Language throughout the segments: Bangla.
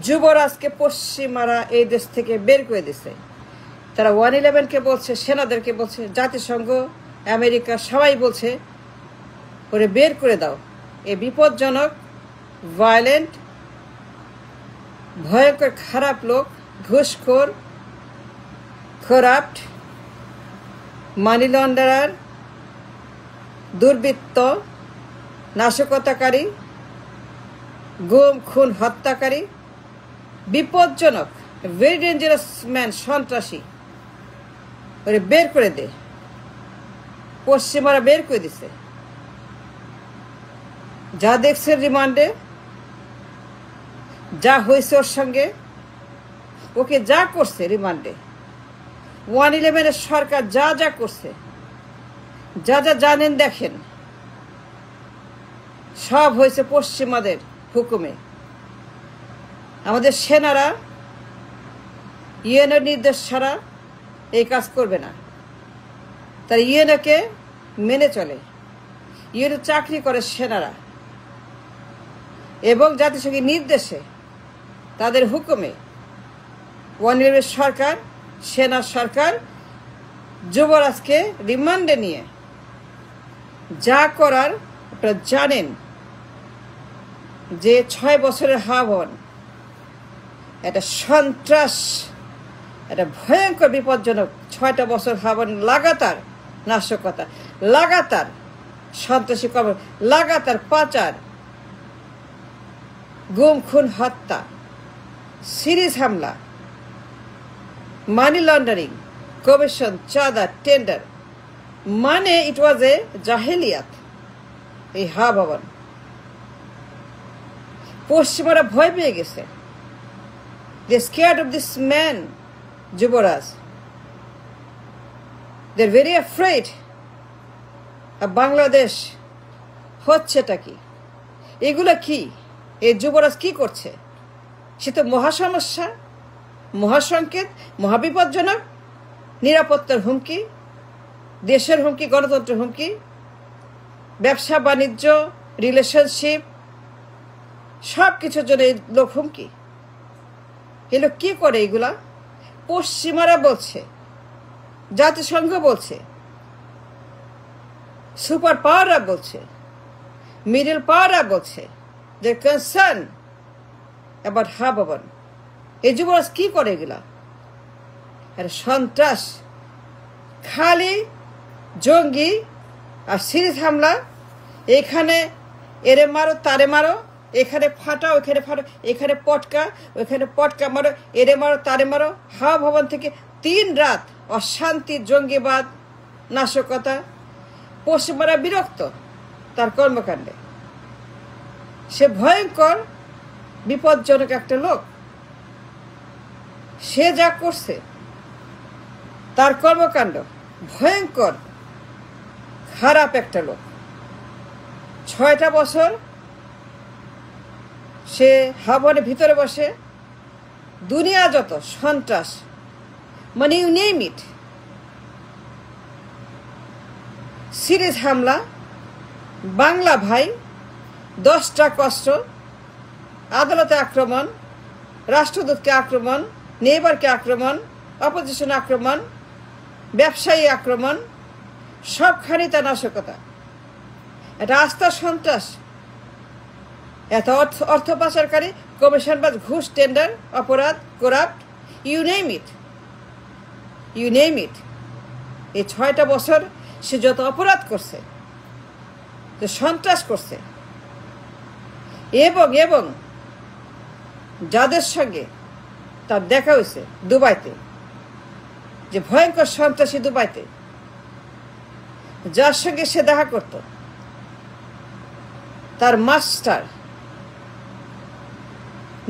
যুবরাজকে পশ্চিমারা এই দেশ থেকে বের করে দিছে। তারা 111কে বলছে, সেনাদেরকে বলছে, জাতিসংঘ, আমেরিকা সবাই বলছে ওরে বের করে দাও। এ বিপজ্জনক, ভায়োলেন্ট, ভয়ঙ্কর খারাপ লোক, ঘুষখোর, করাপ্ট, মানি লন্ডারার, দুর্বৃত্ত, নাশকতাকারী, গুম খুন হত্যাকারী, বিপজ্জনক, ভেরি ডেঞ্জারাস ম্যান, সন্ত্রাসী, ওরে বের করে দে। পশ্চিমারা বের করে দিছে। যা দেখছে রিমান্ডে, যা হয়েছে ওর সঙ্গে, ওকে যা করছে রিমান্ডে, 111-এর সরকার যা যা করছে, যা যা জানেন দেখেন, সব হয়েছে পশ্চিমাদের হুকুমে। আমাদের সেনারা ইউএনের নির্দেশ ছাড়া এই কাজ করবে না। তারা ইউএনকে মেনে চলে, ইউএনে চাকরি করে সেনারা, এবং জাতিসংঘের নির্দেশে, তাদের হুকুমে 111 সরকার, সেনা সরকার যুবরাজকে রিমান্ডে নিয়ে যা করার আপনারা জানেন। যে 6 বছরের হাওয়ান, এটা সন্ত্রাস, এটা ভয়ঙ্কর বিপজ্জনক। 6টা বছর হাওয়ান লাগাতার নাশকতা, লাগাতার সন্ত্রাসী কর্ম, লাগাতার পাচার, গুম খুন হত্যা, সিরিজ হামলা, মানি লন্ডারিং, কমিশন, চাঁদা, টেন্ডার, মানে ইট ওয়াজ এ জাহেলিয়াত। এই হাওয়ান পশ্চিমারা ভয় পেয়ে গেছে। They scared of this man যুবরাজ। They are very afraid. Bangladesh হচ্ছেটা কি? এগুলো কি? এই যুবরাজ কি করছে? সে তো মহাসমস্যা, মহাসংকেত, মহাবিপজ্জনক, নিরাপত্তার হুমকি, দেশের হুমকি, গণতন্ত্রের হুমকি, ব্যবসা বাণিজ্য, রিলেশনশিপ, সব কিছুর জন্য এই লোক হুমকি। এই লোক কি করে? এগুলা পশ্চিমারা বলছে, জাতিসংঘ বলছে, সুপার পাওয়াররা বলছে, মিডল পাওয়াররা বলছে, যে কনসার্ন অ্যাবাউট হাওয়ান। এই যুবরাজ কি করে এগুলা? এটা সন্ত্রাস, খালি জঙ্গি আর সিরিজ হামলা। এখানে এরে মারো, তারে মারো, এখানে ফাটাও, ওখানে ফাটাও, এখানে পটকা, ওখানে পটকা মারো, এরে মারো, তারে মারো। হাওয়া ভবন থেকে 3 রাত অশান্তি, জঙ্গিবাদ, নাশকতা। পশ্চিমারা বিরক্ত তার কর্মকাণ্ডে। সে ভয়ঙ্কর, বিপজ্জনক একটা লোক। সে যা করছে, তার কর্মকাণ্ড ভয়ঙ্কর, খারাপ একটা লোক। 6টা বছর সে হাওয়ানের ভিতরে বসে দুনিয়া যত সন্ত্রাস, মানে ইউ নেম ইট, সিরিজ হামলা, বাংলা ভাই, 10টা কষ্ট, আদালতে আক্রমণ, রাষ্ট্রদূতকে আক্রমণ, নেইবারকে আক্রমণ, অপোজিশন আক্রমণ, ব্যবসায়ী আক্রমণ, সবখানি তার নাশকতা। এটা আস্থা সন্ত্রাস, এত অর্থ পাচারকারী, কমিশনবাজ, ঘুষ, টেন্ডার, অপরাধ, corrupt, you name it, you name it. এই 6টা বছর সে যত অপরাধ করছে, যে সন্ত্রাস করছে, এবং এবং যাদের সঙ্গে তার দেখা হয়েছে দুবাইতে, যে ভয়ঙ্কর সন্ত্রাসী দুবাইতে, যার সঙ্গে সে দেখা করত, তার মাস্টার,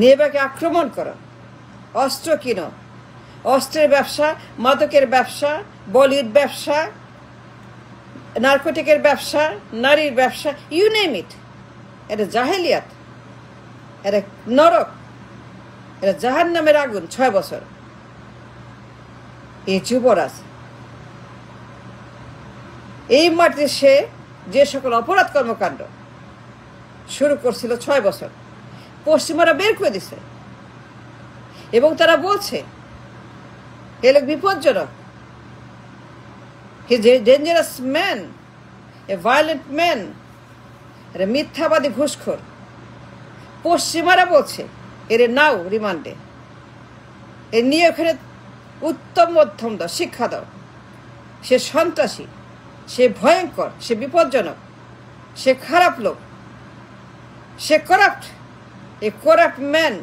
নেবাকে আক্রমণ করো, অস্ত্র কিনো, অস্ত্রের ব্যবসা, মাদকের ব্যবসা, বলিউড ব্যবসা, নার্কোটিকের ব্যবসা, নারীর ব্যবসা, ইউ নেম ইট। এটা জাহেলিয়াত, এটা নরক, এটা জাহান্নামের আগুন। 6 বছর এই যুবরাজ, এই মাটিতে সে যে সকল অপরাধ কর্মকাণ্ড শুরু করছিল 6 বছর, পশ্চিমারা বের করে দিছে। এবং তারা বলছে এ লোক বিপজ্জনক, he is a dangerous man, A violent man, এরা মিথ্যাবাদী ঘুষখোর। পশ্চিমারা বলছে এর নাও রিমান্ডে, এ নিয়ে ওখানে উত্তম মধ্যম দাও, শিক্ষা দাও। সে সন্ত্রাসী, সে ভয়ঙ্কর, সে বিপজ্জনক, সে খারাপ লোক, সে করাপ্ট, এ করাপ্ট ম্যান,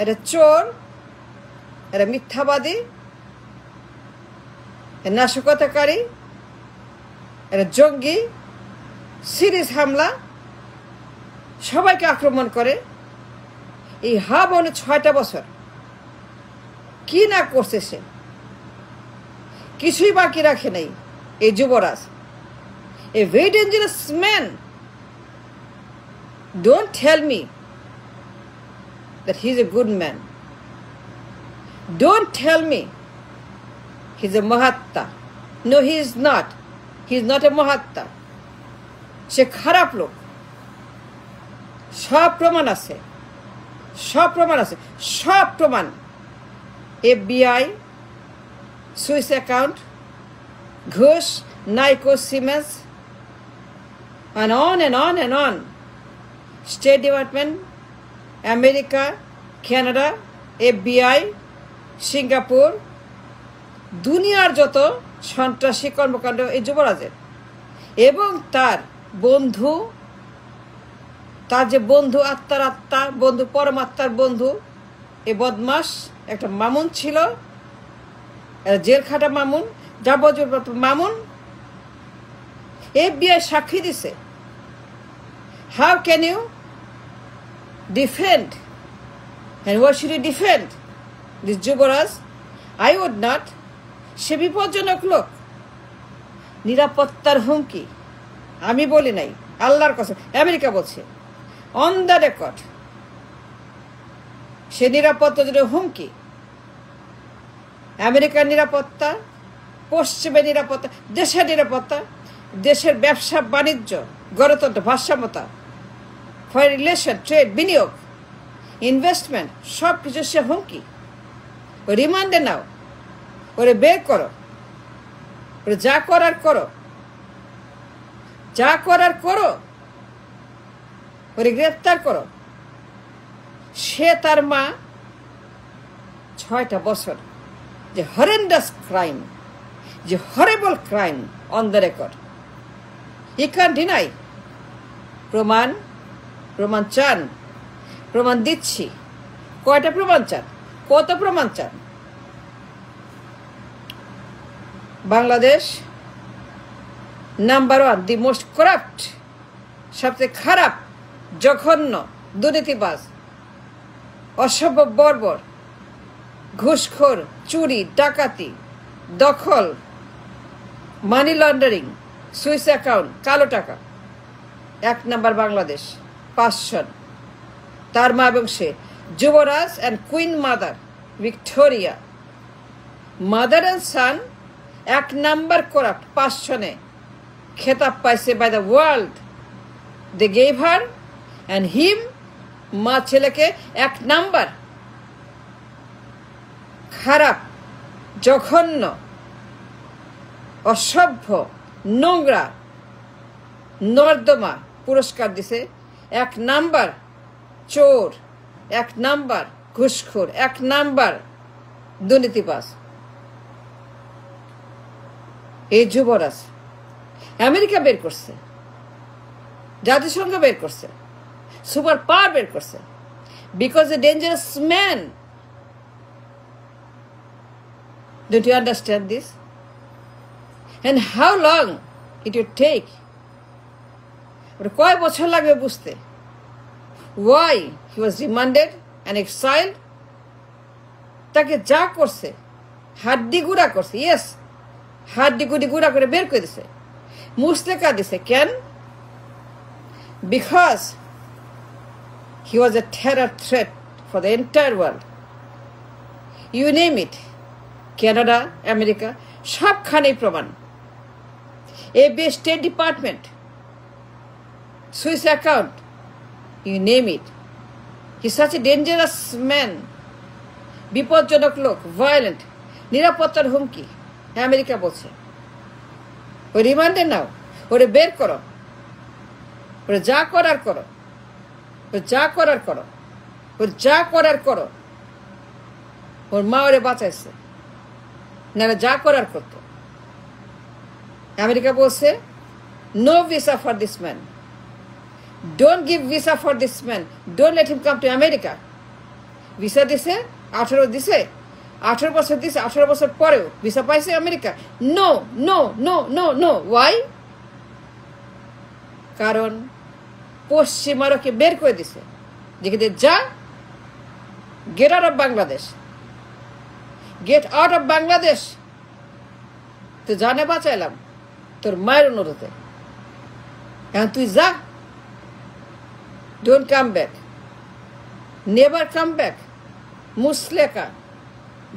এরা চোর, এরা মিথ্যাবাদী, এরা নাশকতাকারী, এরা জঙ্গি, সিরিজ হামলা, সবাইকে আক্রমণ করে। এই হাবনে 6টা বছর কি না করছে সে, কিছুই বাকি রাখে নাই এই যুবরাজ। A very dangerous man. Don't tell me that he is a good man. Don't tell me he is a Mahatma. No, he is not. He is not a Mahatma. সে খারাপ লোক। সব প্রমাণ আছে, সব প্রমাণ আছে, সব প্রমাণ। FBI, সুইস অ্যাকাউন্ট, ঘুষ, Niko, Siemens, and on and on and on. State department, America, Canada, FBI, Singapore, দুনিয়ার যত সন্ত্রাসী কর্মকাণ্ড এই যুবরাজের। এবং তার বন্ধু, তার যে বন্ধু, আত্মার আত্মা বন্ধু, পরমাত্মার বন্ধু, এ বদমাস একটা মামুন ছিল, জেল খাটা মামুন, যাবজ্জীবন মামুন। FBI সাক্ষী দিছে। How can you defend? And what should you defend? This Yuvraj? I would not. সে বিপজ্জনক লোক, নিরাপত্তার হুমকি। আমি বলি নাই, আল্লাহর কসম, আমেরিকা বলছে অন দ্য রেকর্ড, সে নিরাপত্তার জন্য হুমকি। আমেরিকার নিরাপত্তা, পশ্চিমের নিরাপত্তা, দেশের নিরাপত্তা, দেশের ব্যবসা বাণিজ্য, গণতন্ত্র, ভারসাম্যতা, ফরেন রিলেশন, ট্রেড, বিনিয়োগ, ইনভেস্টমেন্ট, সব কিছু সে হুমকি। ও রিমান্ডে নাও, ওরে বের করো, ওরে যা করার করো, যা করার করো, ওরে গ্রেফতার করো। সে তার মা 6টা বছর যে হরেন্ডাস ক্রাইম, যে horrible crime on the record, E can deny. প্রমাণ, প্রমাণ চান, প্রমাণ দিচ্ছি। কয়টা প্রমাণ চান? কত প্রমাণ চান? Bangladesh number 1, the most corrupt, সবচেয়ে খারাপ, জঘন্য, দুর্নীতিবাজ, অসভ্য, বর্বর, ঘুষখোর, চুরি, ডাকাতি, দখল, মানি লন্ডারিং, সুইস অ্যাকাউন্ট, কালো টাকা। 1 নাম্বার বাংলাদেশ, 5 জন। তার মা এবং সে যুবরাজ and queen mother Victoria, mother and son 1 number corrupt. 5 জনে খেতাব পাইছে by the world. They gave her and him, মা ছেলেকে 1 নাম্বার খারাপ, জঘন্য, অসভ্য, নোংরা, নর্দমা পুরস্কার দিছে। 1 নাম্বার চোর, 1 নাম্বার ঘুষখোর, 1 নাম্বার দুর্নীতিবাজ। এই যুবরাজ আমেরিকা বের করছে, জাতিসংঘ বের করছে, সুপার পাওয়ার বের করছে, because a dangerous man. Don't you understand this? And how long it would take? কয় বছর লাগবে বুঝতে? Why he was remanded and exiled? তাকে যা করছে, হাড্ডি গুঁড়া করছে। ইয়েস, হাড্ডি গুড়ি গুঁড়া করে বের করে দিছে, মুসলেকা দিছে। কেন? Because he was a terror threat for the entire world. You name it, Canada, America, সবখানেই প্রমাণ। FBI, state department, Swiss account, you name it. He's such a dangerous man. বিপজ্জনক লোক, ভায়োলেন্ট, নিরাপত্তার হুমকি। আমেরিকা বলছে ওই রিমান্ডে নাও, ওরে বের করো, ওরে যা করার করো, ওর যা করার করো, ওর যা করার করো। ওর মা ওরে বাঁচাইছে, নাহলে যা করার করতো। আমেরিকা বলছে no visa for this man, don't give visa for this man, don't let him come to America. Visa দিছে 18 দিছে, 18 বছর দিছে, 18 বছর পরেও ভিসা পাইছে America. No no no no no. Why? কারণ পশ্চিমারা ওকে বের করে দিছে, যেখানে যা, get out of Bangladesh, get out of Bangladesh. তো জানে বাঁচাইলাম তোর মায়ের অনুরোধে, এখন তুই যা, don't come back, never come back, মুসলেকা।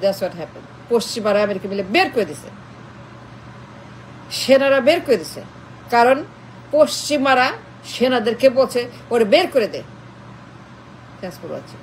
That's what happen. পশ্চিমারা আমেরিকা মিলে বের করে দিছে, সেনারা বের করে দিছে, কারণ পশ্চিমারা সেনাদেরকে বলছে ওরে বের করে দে। Thanks for watching.